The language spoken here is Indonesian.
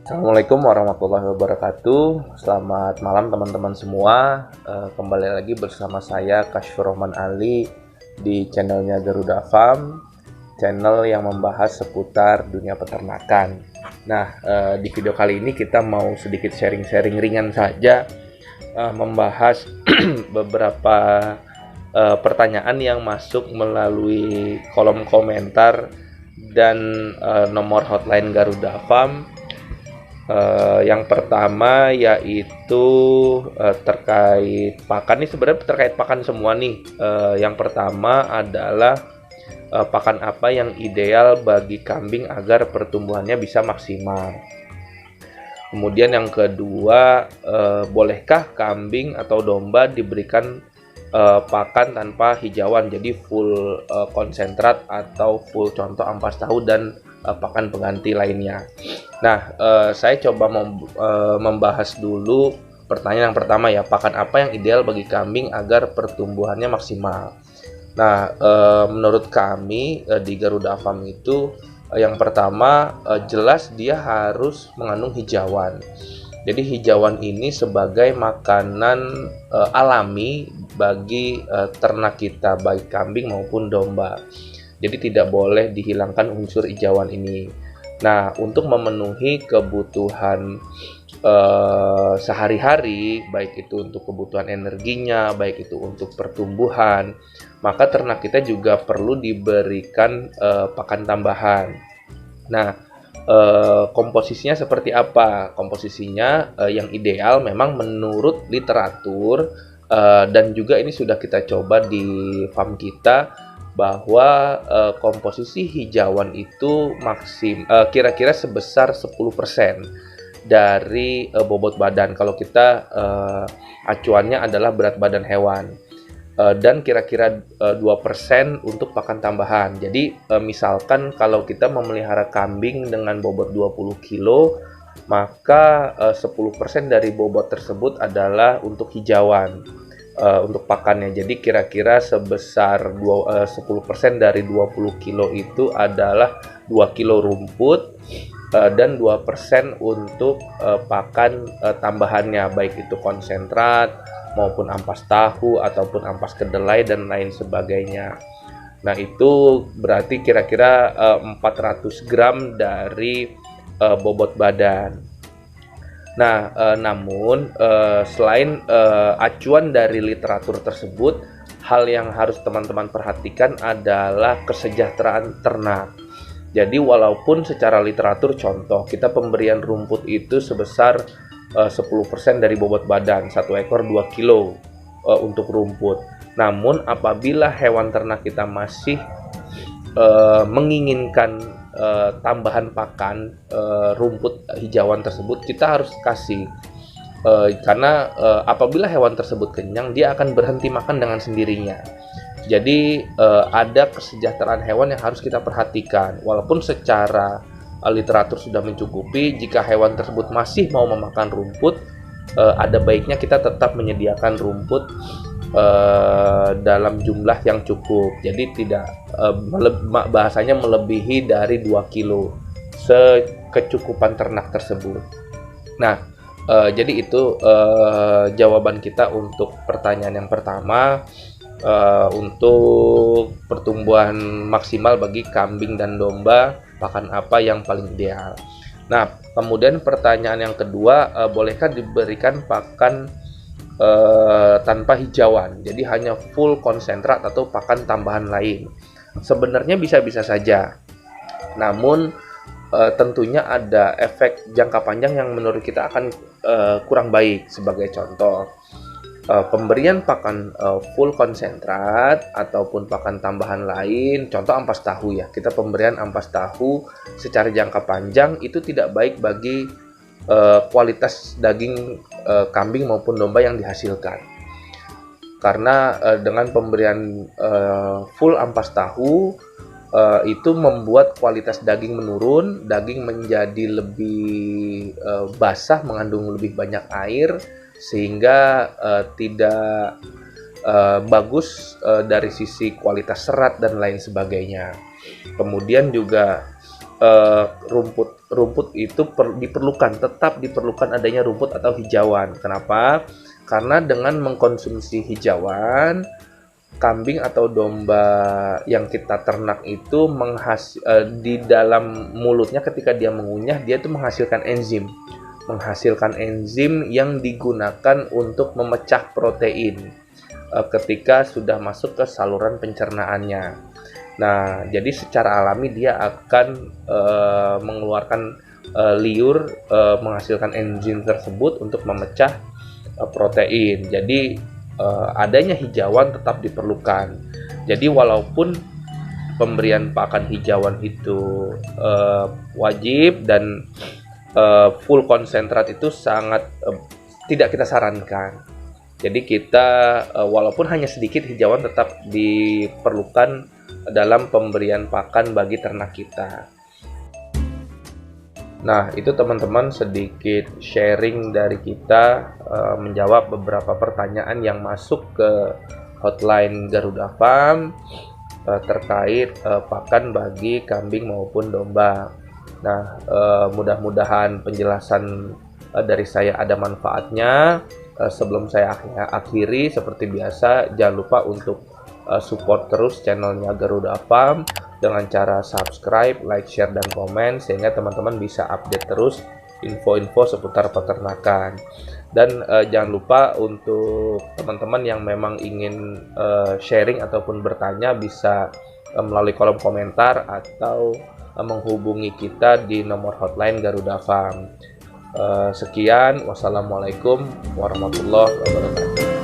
Assalamualaikum warahmatullahi wabarakatuh. Selamat malam teman-teman semua. Kembali lagi bersama saya Kashfur Rahman Ali di channelnya Garuda Farm, channel yang membahas seputar dunia peternakan. Nah, di video kali ini kita mau sedikit sharing-sharing ringan saja, membahas beberapa pertanyaan yang masuk melalui kolom komentar dan nomor hotline Garuda Farm. Yang pertama yaitu terkait pakan. Ini sebenarnya terkait pakan semua nih. Yang pertama adalah pakan apa yang ideal bagi kambing agar pertumbuhannya bisa maksimal. Kemudian yang kedua, bolehkah kambing atau domba diberikan pakan tanpa hijauan, jadi full konsentrat atau full contoh ampas tahu dan pakan pengganti lainnya. Nah, saya coba membahas dulu pertanyaan yang pertama ya, pakan apa yang ideal bagi kambing agar pertumbuhannya maksimal. Nah, menurut kami di Garuda Farm itu yang pertama jelas dia harus mengandung hijauan. Jadi hijauan ini sebagai makanan alami bagi ternak kita, baik kambing maupun domba. Jadi tidak boleh dihilangkan unsur hijauan ini. Nah, untuk memenuhi kebutuhan sehari-hari, baik itu untuk kebutuhan energinya, baik itu untuk pertumbuhan, maka ternak kita juga perlu diberikan pakan tambahan. Nah, komposisinya seperti apa? Komposisinya yang ideal memang menurut literatur dan juga ini sudah kita coba di farm kita, bahwa komposisi hijauan itu kira-kira sebesar 10% dari bobot badan kalau kita acuannya adalah berat badan hewan, dan kira-kira 2% untuk pakan tambahan. Jadi misalkan kalau kita memelihara kambing dengan bobot 20 kilo, maka 10% dari bobot tersebut adalah untuk hijauan, untuk pakannya. Jadi kira-kira sebesar 10% dari 20 kilo itu adalah 2 kilo rumput, dan 2% untuk pakan tambahannya, baik itu konsentrat maupun ampas tahu ataupun ampas kedelai dan lain sebagainya. Nah, itu berarti kira-kira 400 gram dari bobot badan. Nah, namun selain acuan dari literatur tersebut, hal yang harus teman-teman perhatikan adalah kesejahteraan ternak. Jadi walaupun secara literatur contoh kita pemberian rumput itu sebesar 10% dari bobot badan, satu ekor 2 kilo untuk rumput. Namun apabila hewan ternak kita masih menginginkan tambahan pakan rumput hijauan tersebut, kita harus kasih, karena apabila hewan tersebut kenyang, dia akan berhenti makan dengan sendirinya. Jadi ada kesejahteraan hewan yang harus kita perhatikan. Walaupun secara literatur sudah mencukupi, jika hewan tersebut masih mau memakan rumput, ada baiknya kita tetap menyediakan rumput dalam jumlah yang cukup. Jadi tidak bahasanya melebihi dari 2 kilo sekecukupan ternak tersebut. Nah, jadi itu jawaban kita untuk pertanyaan yang pertama, untuk pertumbuhan maksimal bagi kambing dan domba, pakan apa yang paling ideal. Nah, kemudian pertanyaan yang kedua, bolehkah diberikan pakan tanpa hijauan, jadi hanya full konsentrat atau pakan tambahan lain? Sebenarnya bisa-bisa saja, namun tentunya ada efek jangka panjang yang menurut kita akan kurang baik. Sebagai contoh, pemberian pakan full konsentrat ataupun pakan tambahan lain, contoh ampas tahu ya, kita pemberian ampas tahu secara jangka panjang itu tidak baik bagi kualitas daging kambing maupun domba yang dihasilkan. Karena dengan pemberian full ampas tahu itu membuat kualitas daging menurun, daging menjadi lebih basah, mengandung lebih banyak air, sehingga tidak bagus dari sisi kualitas serat dan lain sebagainya. Kemudian juga rumput itu tetap diperlukan adanya rumput atau hijauan. Kenapa? Karena dengan mengkonsumsi hijauan, kambing atau domba yang kita ternak itu di dalam mulutnya ketika dia mengunyah, dia itu menghasilkan enzim yang digunakan untuk memecah protein ketika sudah masuk ke saluran pencernaannya. Nah, jadi secara alami dia akan mengeluarkan liur, menghasilkan enzim tersebut untuk memecah protein. Jadi adanya hijauan tetap diperlukan. Jadi walaupun pemberian pakan hijauan itu wajib dan full konsentrat itu sangat tidak kita sarankan. Jadi kita walaupun hanya sedikit hijauan tetap diperlukan dalam pemberian pakan bagi ternak kita. Nah, itu teman-teman sedikit sharing dari kita menjawab beberapa pertanyaan yang masuk ke hotline Garuda Farm terkait pakan bagi kambing maupun domba. Nah, mudah-mudahan penjelasan dari saya ada manfaatnya. Sebelum saya akhiri, seperti biasa, jangan lupa untuk support terus channelnya Garuda Farm dengan cara subscribe, like, share, dan komen, sehingga teman-teman bisa update terus info-info seputar peternakan. Dan jangan lupa untuk teman-teman yang memang ingin sharing ataupun bertanya, bisa melalui kolom komentar atau menghubungi kita di nomor hotline Garuda Farm. Sekian, wassalamualaikum warahmatullahi wabarakatuh.